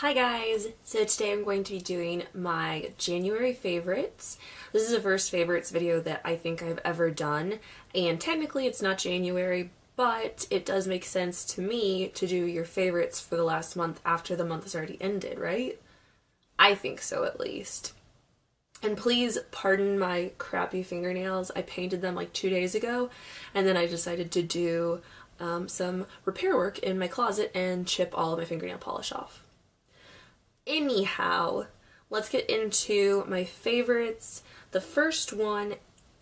Hi guys! So today I'm going to be doing my January favorites. This is the first favorites video that I think I've ever done, and technically it's not January, but it does make sense to me to do your favorites for the last month after the month has already ended, right? I think so, at least. And please pardon my crappy fingernails. I painted them like 2 days ago, and then I decided to do some repair work in my closet and chip all of my fingernail polish off. Anyhow, let's get into my favorites. The first one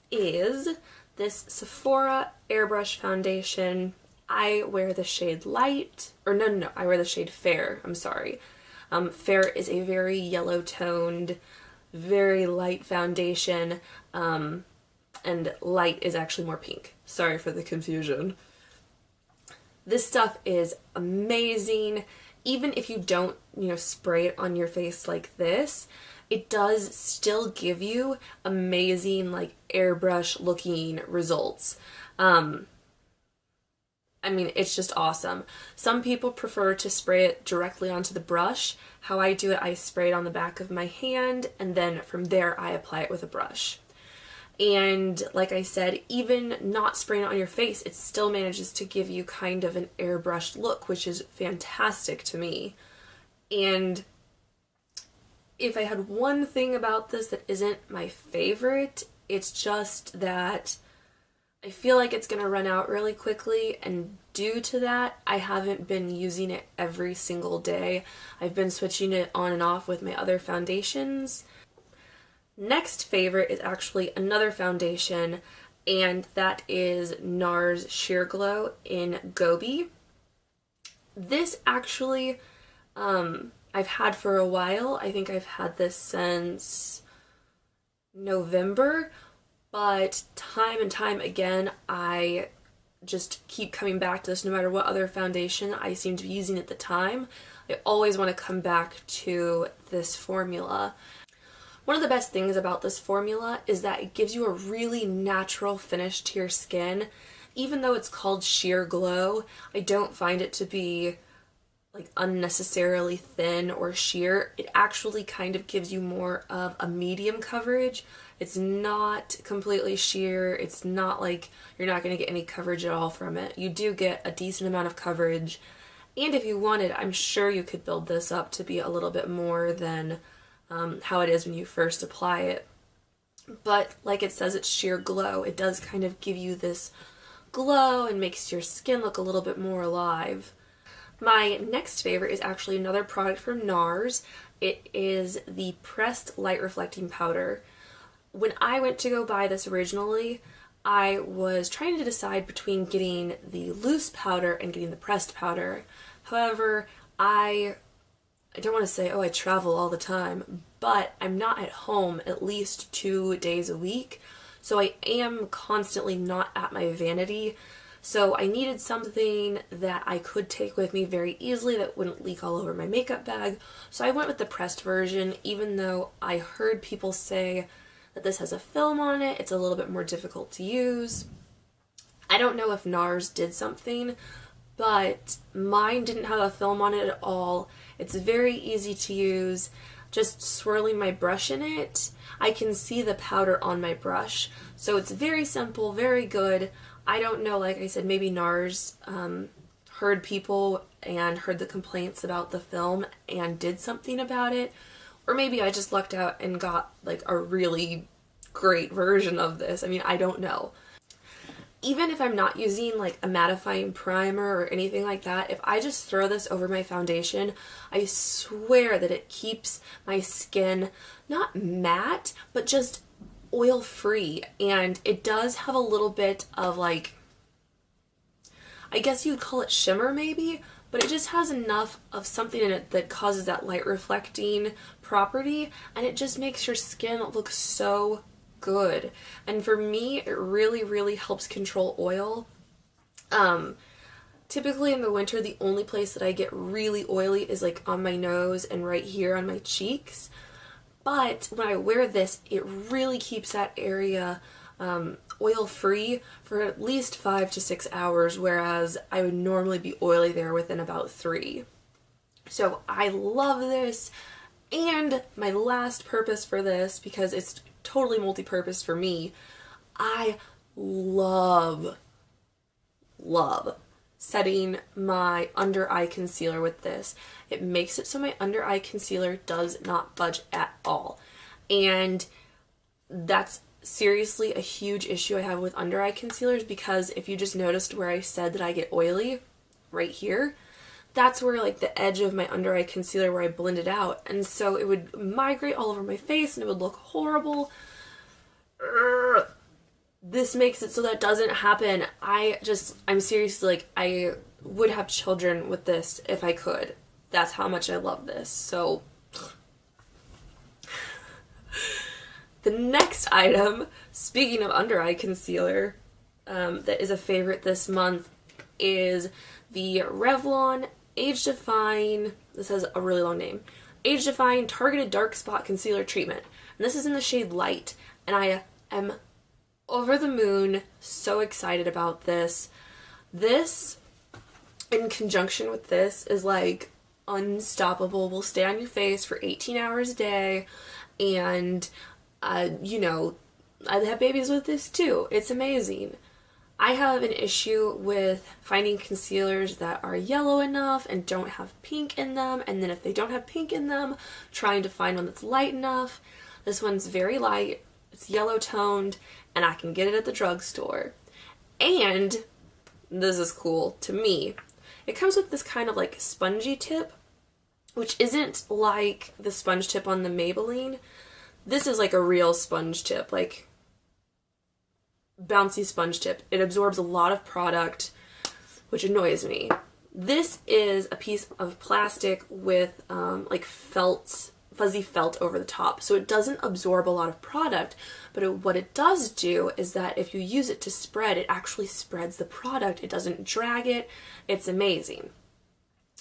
is this Sephora Airbrush Foundation. I wear the shade Light, or no, I wear the shade Fair, I'm sorry. Fair is a very yellow-toned, very light foundation, and Light is actually more pink. Sorry for the confusion. This stuff is amazing. Even if you don't, spray it on your face like this, it does still give you amazing, airbrush looking results. It's just awesome. Some people prefer to spray it directly onto the brush. How I do it, I spray it on the back of my hand, and then from there I apply it with a brush. And like I said, even not spraying it on your face, it still manages to give you kind of an airbrushed look, which is fantastic to me. And if I had one thing about this that isn't my favorite, it's just that I feel like it's going to run out really quickly, and due to that, I haven't been using it every single day. I've been switching it on and off with my other foundations. Next favorite is actually another foundation, and that is NARS Sheer Glow in Gobi. This actually, I've had for a while. I think I've had this since November, but time and time again, I just keep coming back to this no matter what other foundation I seem to be using at the time. I always want to come back to this formula. One of the best things about this formula is that it gives you a really natural finish to your skin. Even though it's called Sheer Glow, I don't find it to be unnecessarily thin or sheer. It actually kind of gives you more of a medium coverage. It's not completely sheer. It's not like you're not going to get any coverage at all from it. You do get a decent amount of coverage, and if you wanted, I'm sure you could build this up to be a little bit more than how it is when you first apply it. But like it says, it's Sheer Glow. It does kind of give you this glow and makes your skin look a little bit more alive. My next favorite is actually another product from NARS. It is the Pressed Light Reflecting Powder. When I went to go buy this originally, I was trying to decide between getting the loose powder and getting the pressed powder. However, I don't want to say, I travel all the time, but I'm not at home at least 2 days a week, so I am constantly not at my vanity. So I needed something that I could take with me very easily that wouldn't leak all over my makeup bag. So I went with the pressed version, even though I heard people say that this has a film on it. It's a little bit more difficult to use. I don't know if NARS did something, but mine didn't have a film on it at all. It's very easy to use. Just swirling my brush in it, I can see the powder on my brush. So it's very simple, very good. I don't know, like I said, maybe NARS heard people and heard the complaints about the film and did something about it. Or maybe I just lucked out and got a really great version of this. I don't know. Even if I'm not using a mattifying primer or anything like that, if I just throw this over my foundation, I swear that it keeps my skin not matte, but just oil-free. And it does have a little bit of I guess you'd call it shimmer maybe, but it just has enough of something in it that causes that light reflecting property, and it just makes your skin look so good. And for me, it really, really helps control oil. Typically in the winter, the only place that I get really oily is on my nose and right here on my cheeks. But when I wear this, it really keeps that area oil-free for at least 5 to 6 hours, whereas I would normally be oily there within about 3. So I love this. And my last purpose for this, because it's totally multi-purpose for me, I love setting my under eye concealer with this. It makes it so my under eye concealer does not budge at all. And that's seriously a huge issue I have with under eye concealers, because if you just noticed where I said that I get oily right here, that's where like the edge of my under eye concealer where I blend it out, and so it would migrate all over my face and it would look horrible. This makes it so that doesn't happen. I'm seriously like, I would have children with this if I could. That's how much I love this. So the next item, speaking of under eye concealer, that is a favorite this month is the Revlon Age Defying, this has a really long name, Age Defying Targeted Dark Spot Concealer Treatment. And this is in the shade Light, and I am over the moon, so excited about this. This, in conjunction with this, is like unstoppable. Will stay on your face for 18 hours a day, and you know, I have babies with this too. It's amazing. I have an issue with finding concealers that are yellow enough and don't have pink in them, and then if they don't have pink in them, trying to find one that's light enough. This one's very light, it's yellow toned, and I can get it at the drugstore. And this is cool to me. It comes with this kind of like spongy tip, which isn't like the sponge tip on the Maybelline. This is like a real sponge tip, like bouncy sponge tip. It absorbs a lot of product, which annoys me. This is a piece of plastic with like fuzzy felt over the top, so it doesn't absorb a lot of product, but what it does do is that if you use it to spread, it actually spreads the product. It doesn't drag it. It's amazing.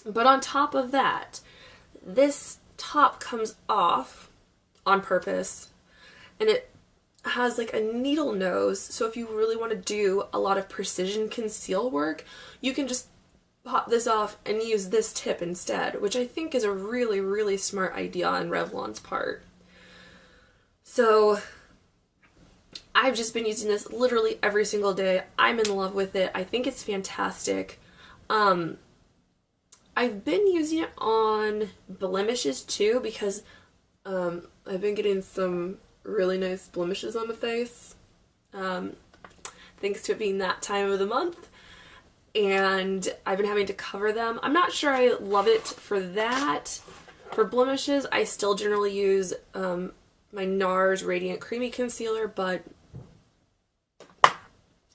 But on top of that, this top comes off on purpose, and it has like a needle nose, so if you really want to do a lot of precision conceal work, you can just pop this off and use this tip instead, which I think is a really, really smart idea on Revlon's part. So I've just been using this literally every single day. I'm in love with it. I think it's fantastic. I've been using it on blemishes too, because I've been getting some really nice blemishes on my face, thanks to it being that time of the month, and I've been having to cover them. I'm not sure I love it for that. For blemishes, I still generally use my NARS Radiant Creamy Concealer, but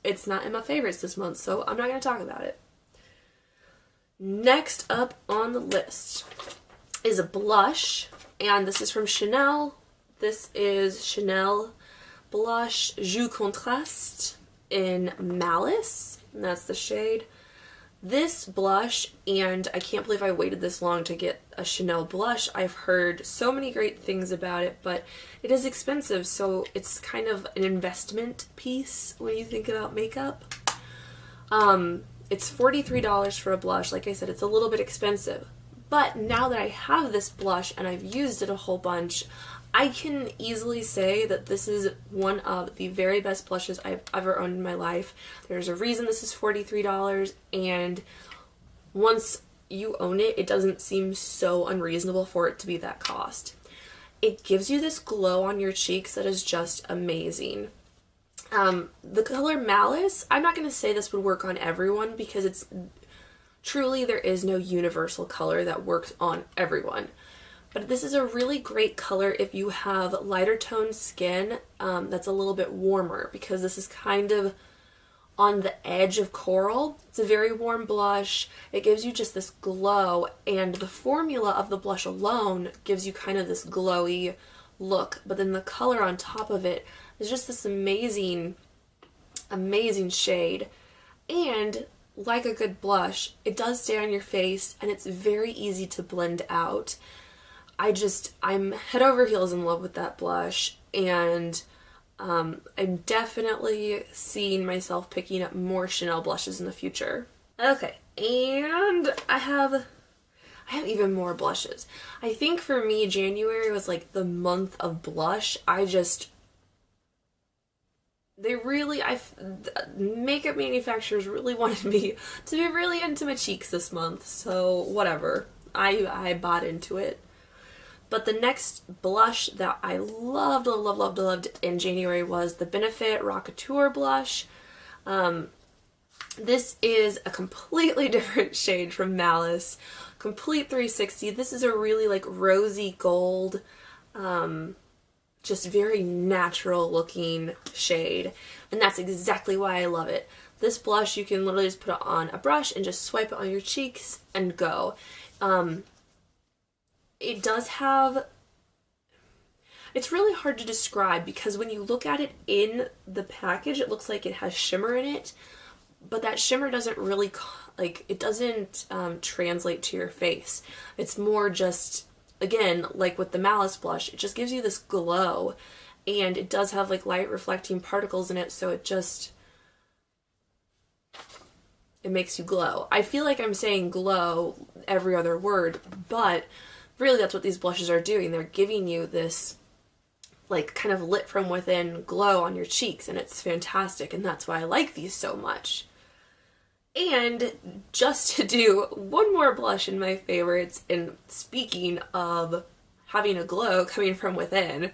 it's not in my favorites this month, so I'm not going to talk about it. Next up on the list is a blush, and this is from Chanel. This is Chanel Blush Jus Contraste in Malice, and that's the shade. This blush, and I can't believe I waited this long to get a Chanel blush. I've heard so many great things about it, but it is expensive, so it's kind of an investment piece when you think about makeup. It's $43 for a blush. Like I said, it's a little bit expensive. But now that I have this blush and I've used it a whole bunch, I can easily say that this is one of the very best blushes I've ever owned in my life. There's a reason this is $43, and once you own it, it doesn't seem so unreasonable for it to be that cost. It gives you this glow on your cheeks that is just amazing. The color Malice, I'm not going to say this would work on everyone, because it's truly, there is no universal color that works on everyone. But this is a really great color if you have lighter toned skin that's a little bit warmer, because this is kind of on the edge of coral. It's a very warm blush. It gives you just this glow, and the formula of the blush alone gives you kind of this glowy look, but then the color on top of it is just this amazing, amazing shade. And like a good blush, it does stay on your face, and it's very easy to blend out. I'm head over heels in love with that blush, and I'm definitely seeing myself picking up more Chanel blushes in the future. Okay, and I have I have even more blushes. I think for me, January was like the month of blush. Makeup manufacturers really wanted me to be really into my cheeks this month, so whatever. I bought into it. But the next blush that I loved in January was the Benefit Rockateur blush. This is a completely different shade from Malice. Complete 360. This is a really like rosy gold, just very natural looking shade. And that's exactly why I love it. This blush, you can literally just put it on a brush and just swipe it on your cheeks and go. It does have, it's really hard to describe because when you look at it in the package, it looks like it has shimmer in it, but that shimmer doesn't really, it doesn't translate to your face. It's more just, again, like with the Malice blush, it just gives you this glow, and it does have like light reflecting particles in it, so it makes you glow. I feel like I'm saying glow every other word, but really that's what these blushes are doing. They're giving you this like kind of lit from within glow on your cheeks, and it's fantastic, and that's why I like these so much. And just to do one more blush in my favorites, and speaking of having a glow coming from within,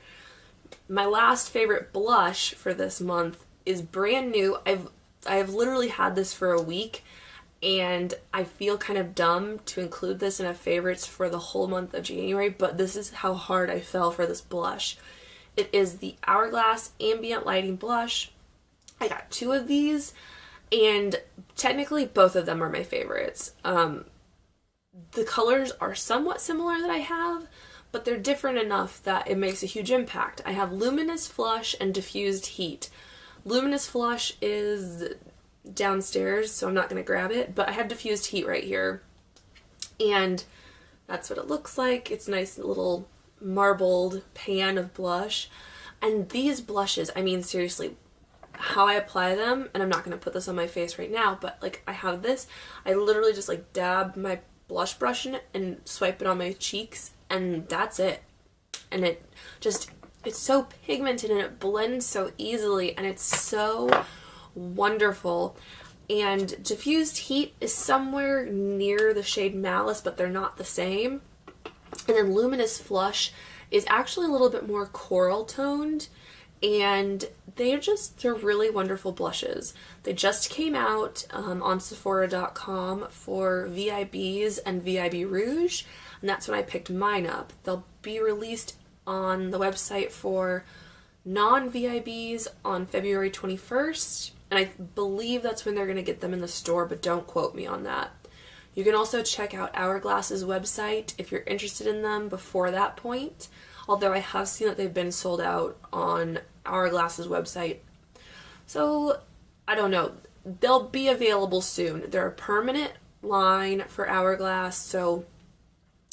my last favorite blush for this month is brand new. I've literally had this for a week, and I feel kind of dumb to include this in a favorites for the whole month of January, but this is how hard I fell for this blush. It is the Hourglass Ambient Lighting Blush. I got 2 of these, and technically both of them are my favorites. The colors are somewhat similar that I have, but they're different enough that it makes a huge impact. I have Luminous Flush and Diffused Heat. Luminous Flush is downstairs, so I'm not going to grab it, but I have Diffused Heat right here, and that's what it looks like. It's a nice little marbled pan of blush, and these blushes, I mean, seriously, how I apply them, and I'm not going to put this on my face right now, but like I have this, I literally just like dab my blush brush in it and swipe it on my cheeks, and that's it. And it's so pigmented, and it blends so easily, and it's so wonderful. And Diffused Heat is somewhere near the shade Malice, but they're not the same. And then Luminous Flush is actually a little bit more coral toned, and they're really wonderful blushes. They just came out on Sephora.com for VIBs and VIB Rouge, and that's when I picked mine up. They'll be released on the website for non-VIBs on February 21st, and I believe that's when they're going to get them in the store, but don't quote me on that. You can also check out Hourglass's website if you're interested in them before that point, although I have seen that they've been sold out on Hourglass's website. So, I don't know. They'll be available soon. They're a permanent line for Hourglass, so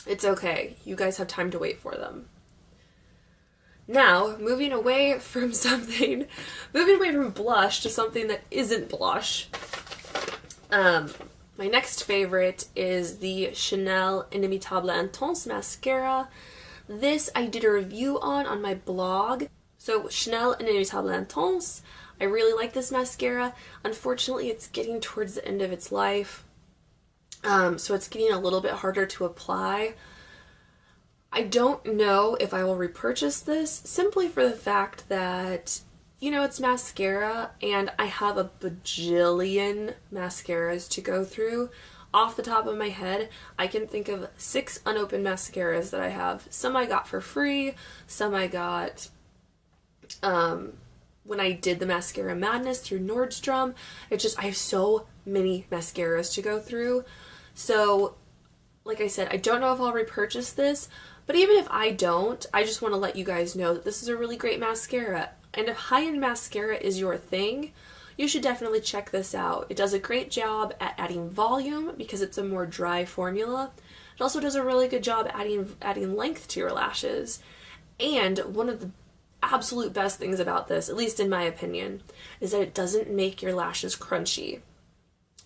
it's okay. You guys have time to wait for them. Now, moving away from blush to something that isn't blush. My next favorite is the Chanel Inimitable Intense Mascara. This I did a review on my blog. So Chanel Inimitable Intense, I really like this mascara. Unfortunately, it's getting towards the end of its life, so it's getting a little bit harder to apply. I don't know if I will repurchase this, simply for the fact that, you know, it's mascara, and I have a bajillion mascaras to go through. Off the top of my head, I can think of 6 unopened mascaras that I have. Some I got for free, some I got when I did the Mascara Madness through Nordstrom. I have so many mascaras to go through. So, like I said, I don't know if I'll repurchase this, but even if I don't, I just want to let you guys know that this is a really great mascara. And if high-end mascara is your thing, you should definitely check this out. It does a great job at adding volume because it's a more dry formula. It also does a really good job adding length to your lashes. And one of the absolute best things about this, at least in my opinion, is that it doesn't make your lashes crunchy.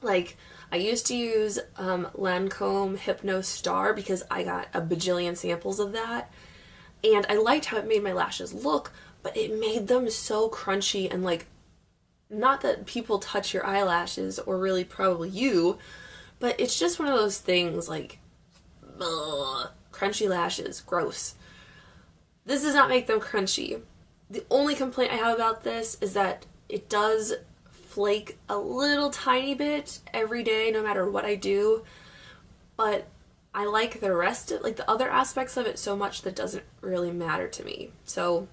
Like, I used to use Lancome Hypno Star because I got a bajillion samples of that, and I liked how it made my lashes look, but it made them so crunchy and like, not that people touch your eyelashes, or really probably you, but it's just one of those things like, ugh, crunchy lashes, gross. This does not make them crunchy. The only complaint I have about this is that it does flake a little tiny bit every day no matter what I do, but I like the rest of, like the other aspects of it so much that doesn't really matter to me. So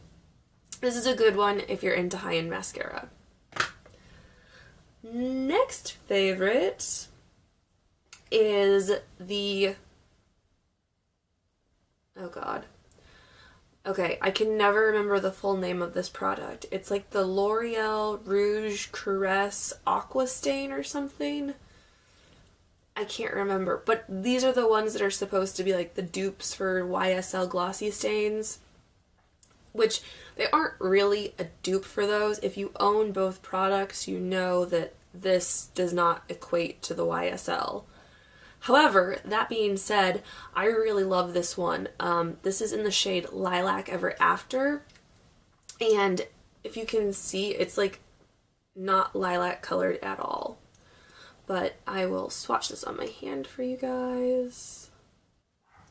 this is a good one if you're into high-end mascara. Next favorite is the, oh god, okay, I can never remember the full name of this product. It's like the L'Oreal Rouge Caresse Aqua Stain or something. I can't remember, but these are the ones that are supposed to be like the dupes for YSL glossy stains, which they aren't really a dupe for those. If you own both products, you know that this does not equate to the YSL. However, that being said, I really love this one. This is in the shade Lilac Ever After, and if you can see, it's like not lilac colored at all. But I will swatch this on my hand for you guys.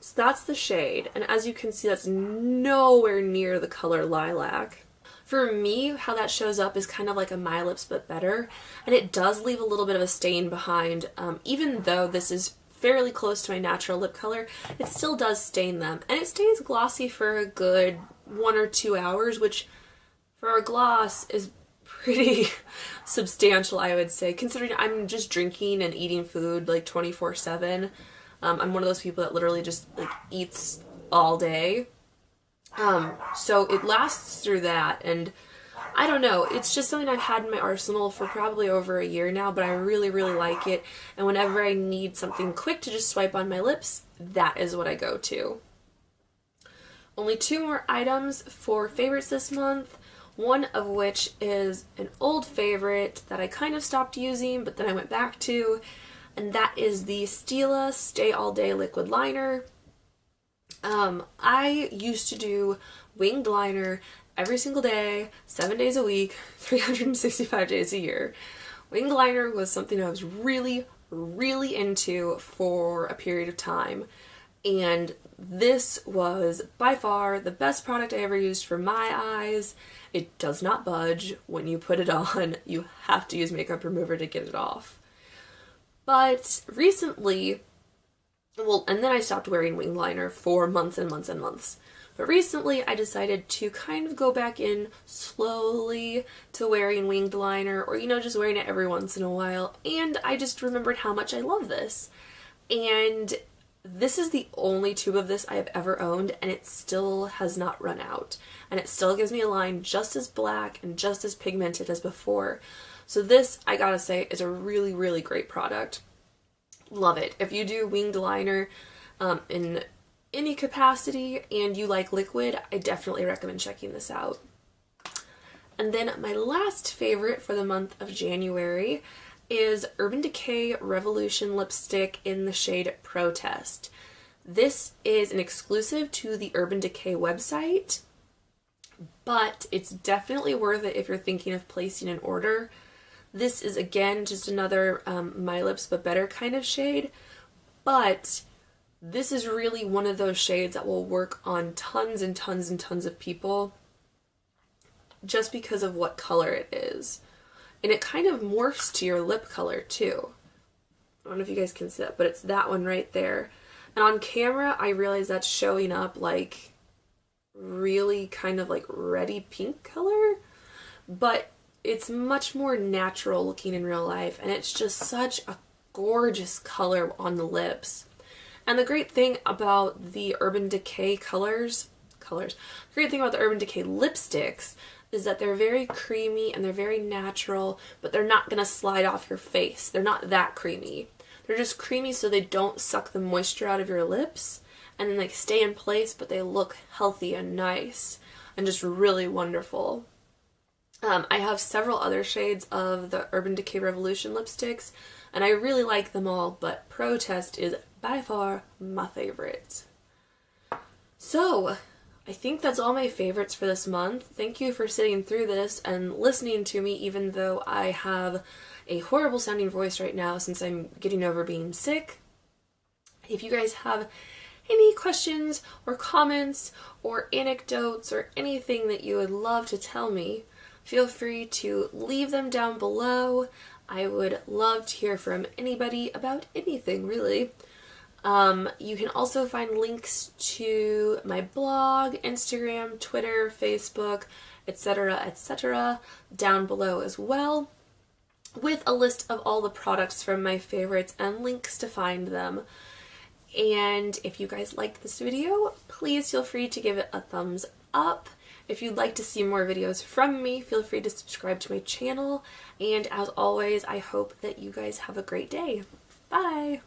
So that's the shade, and as you can see, that's nowhere near the color Lilac. For me, how that shows up is kind of like a My Lips But Better, and it does leave a little bit of a stain behind. Even though this is fairly close to my natural lip color, it still does stain them, and it stays glossy for a good 1 or 2 hours, which for a gloss is pretty substantial, I would say, considering I'm just drinking and eating food like 24/7. I'm one of those people that literally just like eats all day. So it lasts through that, and I don't know, it's just something I've had in my arsenal for probably over a year now, but I really, really like it, and whenever I need something quick to just swipe on my lips, that is what I go to. Only 2 more items for favorites this month, one of which is an old favorite that I kind of stopped using, but then I went back to, and that is the Stila Stay All Day Liquid Liner. I used to do winged liner every single day, 7 days a week, 365 days a year. Winged liner was something I was really, really into for a period of time, and this was by far the best product I ever used for my eyes. It does not budge when you put it on. You have to use makeup remover to get it off. But recently, well, and then I stopped wearing winged liner for months and months and months. But recently I decided to kind of go back in slowly to wearing winged liner, or, you know, just wearing it every once in a while. And I just remembered how much I love this. And this is the only tube of this I have ever owned, and it still has not run out. And it still gives me a line just as black and just as pigmented as before. So this, I gotta say, is a really, really great product. Love it. If you do winged liner in any capacity and you like liquid, I definitely recommend checking this out. And then my last favorite for the month of January is Urban Decay Revolution Lipstick in the shade Protest. This is an exclusive to the Urban Decay website, but it's definitely worth it if you're thinking of placing an order. This is, again, just another My Lips But Better kind of shade, but this is really one of those shades that will work on tons and tons and tons of people just because of what color it is. And it kind of morphs to your lip color too. I don't know if you guys can see that, but it's that one right there. And on camera, I realize that's showing up like really kind of like reddy pink color, but it's much more natural looking in real life, and it's just such a gorgeous color on the lips. And the great thing about the Urban Decay the great thing about the Urban Decay lipsticks is that they're very creamy and they're very natural, but they're not gonna slide off your face. They're not that creamy. They're just creamy so they don't suck the moisture out of your lips, and then they stay in place, but they look healthy and nice and just really wonderful. I have several other shades of the Urban Decay Revolution lipsticks. and I really like them all, but Protest is by far my favorite. So, I think that's all my favorites for this month. Thank you for sitting through this and listening to me, even though I have a horrible sounding voice right now since I'm getting over being sick. If you guys have any questions or comments or anecdotes or anything that you would love to tell me, feel free to leave them down below. I would love to hear from anybody about anything, really. You can also find links to my blog, Instagram, Twitter, Facebook, etc., down below as well, with a list of all the products from my favorites and links to find them. And if you guys liked this video, please feel free to give it a thumbs up. If you'd like to see more videos from me, feel free to subscribe to my channel. And as always, I hope that you guys have a great day. Bye!